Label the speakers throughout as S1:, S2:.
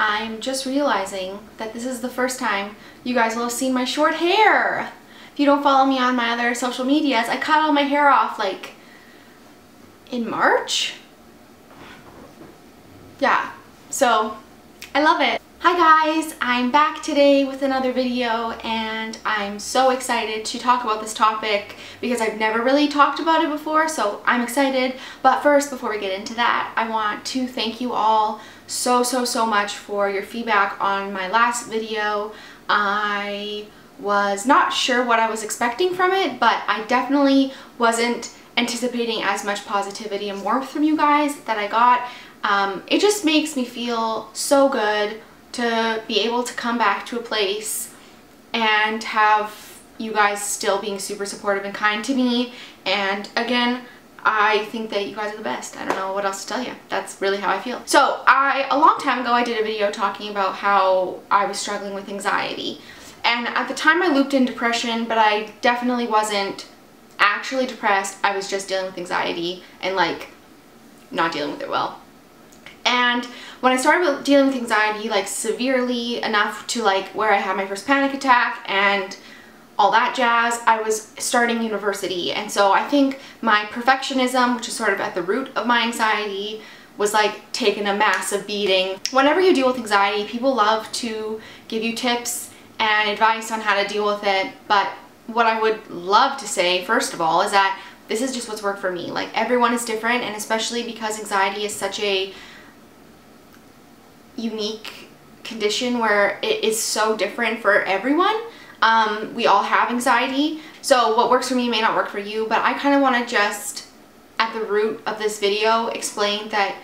S1: I'm just realizing that this is the first time you guys will have seen my short hair. If you don't follow me on my other social medias, I cut all my hair off like in March? Yeah, so I love it. Hi guys, I'm back today with another video and I'm so excited to talk about this topic because I've never really talked about it before, so I'm excited. But first, before we get into that, I want to thank you all so much for your feedback on my last video. I was not sure what I was expecting from it, but I definitely wasn't anticipating as much positivity and warmth from you guys that I got. It just makes me feel so good to be able to come back to a place and have you guys still being super supportive and kind to me. And again, I think that you guys are the best. I don't know what else to tell you. That's really how I feel. So a long time ago, I did a video talking about how I was struggling with anxiety. And at the time I looped in depression, but I definitely wasn't actually depressed. I was just dealing with anxiety and like not dealing with it well. And when I started dealing with anxiety like severely enough to like where I had my first panic attack and all that jazz, I was starting university. And so I think my perfectionism, which is sort of at the root of my anxiety, was like taking a massive beating. Whenever you deal with anxiety, people love to give you tips and advice on how to deal with it. But what I would love to say, first of all, is that this is just what's worked for me. Like, everyone is different, and especially because anxiety is such a unique condition where it is so different for everyone. We all have anxiety, so what works for me may not work for you, but I kind of want to just, at the root of this video, explain that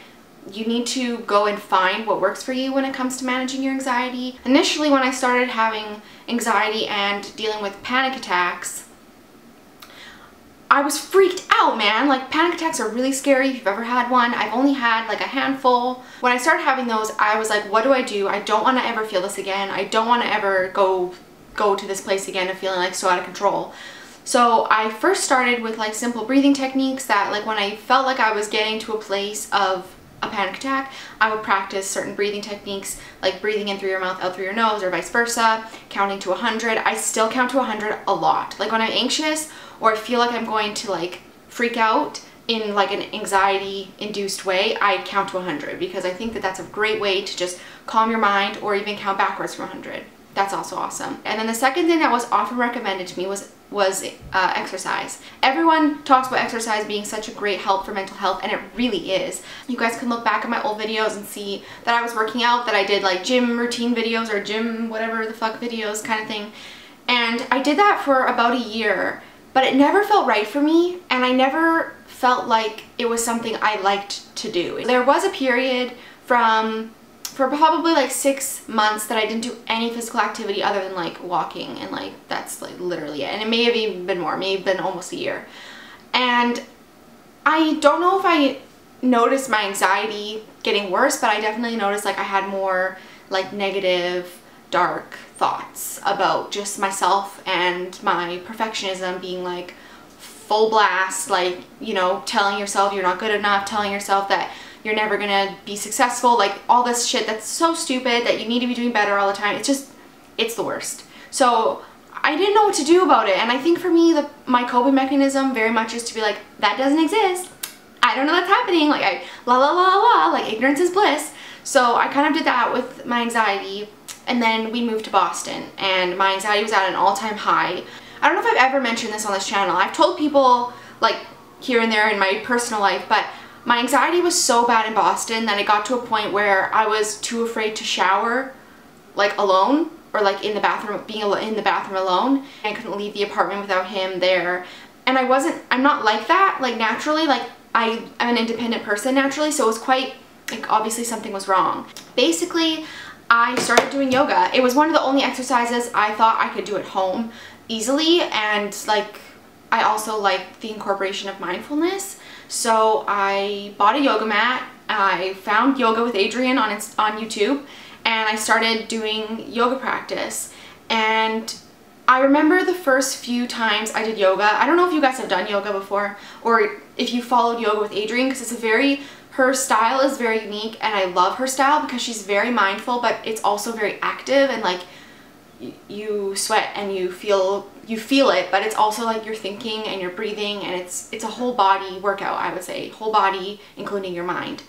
S1: you need to go and find what works for you when it comes to managing your anxiety. Initially, when I started having anxiety and dealing with panic attacks, I was freaked out, man. Like, panic attacks are really scary if you've ever had one. I've only had like a handful. When I started having those, I was like, what do? I don't want to ever feel this again. I don't want to ever go to this place again of feeling like so out of control. So I first started with like simple breathing techniques that, like, when I felt like I was getting to a place of a panic attack, I would practice certain breathing techniques, like breathing in through your mouth, out through your nose, or vice versa, counting to 100. I still count to 100 a lot. Like, when I'm anxious or I feel like I'm going to like freak out in like an anxiety induced way, I count to 100 because I think that that's a great way to just calm your mind, or even count backwards from 100. That's also awesome. And then the second thing that was often recommended to me was exercise. Everyone talks about exercise being such a great help for mental health, and it really is. You guys can look back at my old videos and see that I was working out, that I did like gym routine videos or gym whatever the fuck videos kind of thing. And I did that for about a year, but it never felt right for me, and I never felt like it was something I liked to do. There was a period for probably like 6 months that I didn't do any physical activity other than like walking, and like that's like literally it. And it may have even been more, may have been almost a year. And I don't know if I noticed my anxiety getting worse, but I definitely noticed like I had more like negative, dark thoughts about just myself and my perfectionism being like full blast, like, you know, telling yourself you're not good enough, telling yourself that you're never gonna be successful, like all this shit that's so stupid, that you need to be doing better all the time. It's the worst. So I didn't know what to do about it, and I think for me, my coping mechanism very much is to be like, that doesn't exist. I don't know what's happening. Like, like ignorance is bliss. So I kind of did that with my anxiety, and then we moved to Boston, and my anxiety was at an all-time high. I don't know if I've ever mentioned this on this channel. I've told people like here and there in my personal life, but my anxiety was so bad in Boston that it got to a point where I was too afraid to shower like alone, or like in the bathroom, being in the bathroom alone. I couldn't leave the apartment without him there. And I'm not like that, like naturally, like I'm an independent person naturally, so it was quite, like, obviously something was wrong. Basically, I started doing yoga. It was one of the only exercises I thought I could do at home easily, and like I also like the incorporation of mindfulness. So I bought a yoga mat. I found Yoga with Adriene on YouTube, and I started doing yoga practice. And I remember the first few times I did yoga, I don't know if you guys have done yoga before, or if you followed Yoga with Adriene, because it's a very Her style is very unique, and I love her style because she's very mindful, but it's also very active, and like you sweat and you feel it, but it's also like you're thinking and you're breathing, and it's a whole body workout, I would say, whole body, including your mind.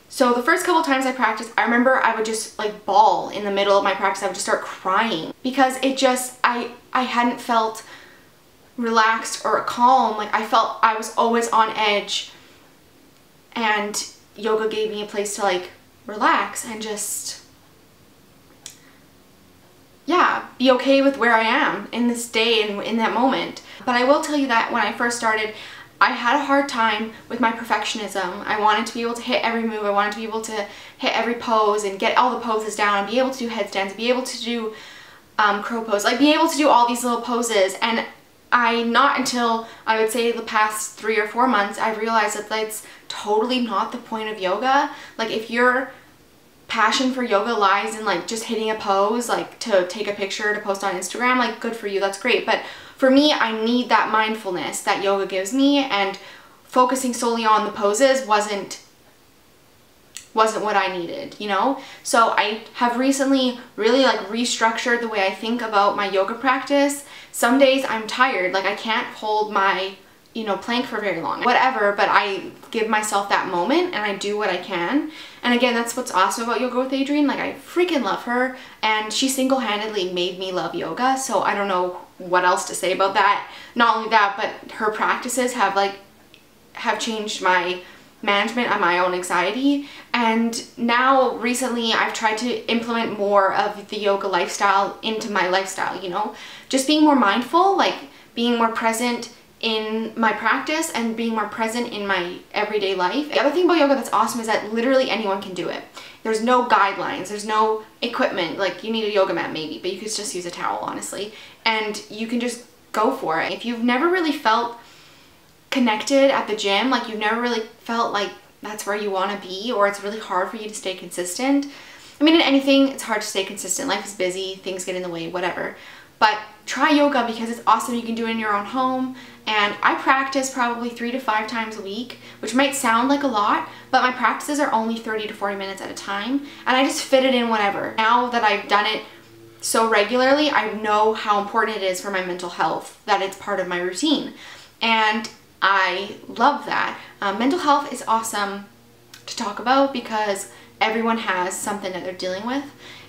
S1: So the first couple times I practiced, I remember I would just like bawl in the middle of my practice. I would just start crying because it just, I hadn't felt relaxed or calm. Like I felt I was always on edge, and yoga gave me a place to like relax and just, yeah, be okay with where I am in this day and in that moment. But I will tell you that when I first started, I had a hard time with my perfectionism. I wanted to be able to hit every move. I wanted to be able to hit every pose and get all the poses down and be able to do headstands, be able to do crow pose, like be able to do all these little poses. And not until I would say the past 3 or 4 months, I realized that that's totally not the point of yoga. Like if your passion for yoga lies in like just hitting a pose, like to take a picture to post on Instagram, like good for you, that's great. But for me, I need that mindfulness that yoga gives me, and focusing solely on the poses wasn't what I needed, you know? So I have recently really like restructured the way I think about my yoga practice. Some days I'm tired, like I can't hold my, you know, plank for very long, whatever, but I give myself that moment and I do what I can. And again, that's what's awesome about Yoga with Adriene. Like I freaking love her, and she single-handedly made me love yoga. So I don't know what else to say about that. Not only that, but her practices have changed my management on my own anxiety. And now recently I've tried to implement more of the yoga lifestyle into my lifestyle, you know, just being more mindful, like being more present in my practice and being more present in my everyday life. The other thing about yoga that's awesome is that literally anyone can do it. There's no guidelines, there's no equipment, like you need a yoga mat maybe, but you could just use a towel, honestly, and you can just go for it. If you've never really felt connected at the gym, like you've never really felt like that's where you want to be, or it's really hard for you to stay consistent. I mean, in anything, it's hard to stay consistent. Life is busy, things get in the way, whatever. But try yoga because it's awesome. You can do it in your own home. And I practice probably 3 to 5 times a week, which might sound like a lot, but my practices are only 30 to 40 minutes at a time. And I just fit it in whenever. Now that I've done it so regularly, I know how important it is for my mental health, that it's part of my routine. And I love that. Mental health is awesome to talk about because everyone has something that they're dealing with.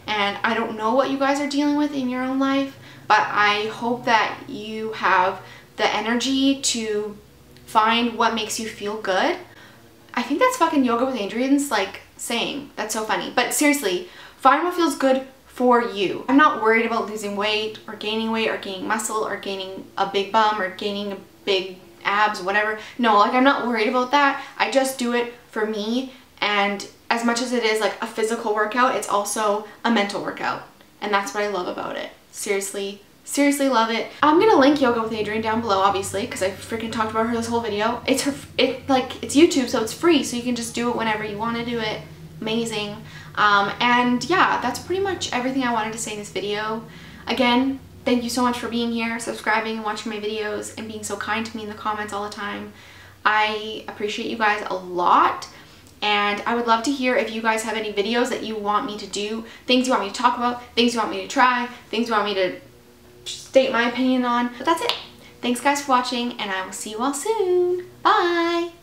S1: And I don't know what you guys are dealing with in your own life, but I hope that you have the energy to find what makes you feel good. I think that's fucking Yoga with Adriene's like saying. That's so funny. But seriously, find what feels good for you. I'm not worried about losing weight or gaining muscle or gaining a big bum or gaining a big abs, whatever. No, like I'm not worried about that. I just do it for me, and as much as it is like a physical workout, it's also a mental workout, and that's what I love about it. Seriously love it. I'm gonna link Yoga with Adriene down below, obviously, because I freaking talked about her this whole video. It's YouTube, so it's free, so you can just do it whenever you want to do it. Amazing. And yeah, that's pretty much everything I wanted to say in this video. Again, thank you so much for being here, subscribing, and watching my videos, and being so kind to me in the comments all the time. I appreciate you guys a lot, and I would love to hear if you guys have any videos that you want me to do, things you want me to talk about, things you want me to try, things you want me to state my opinion on. But that's it. Thanks guys for watching, and I will see you all soon. Bye!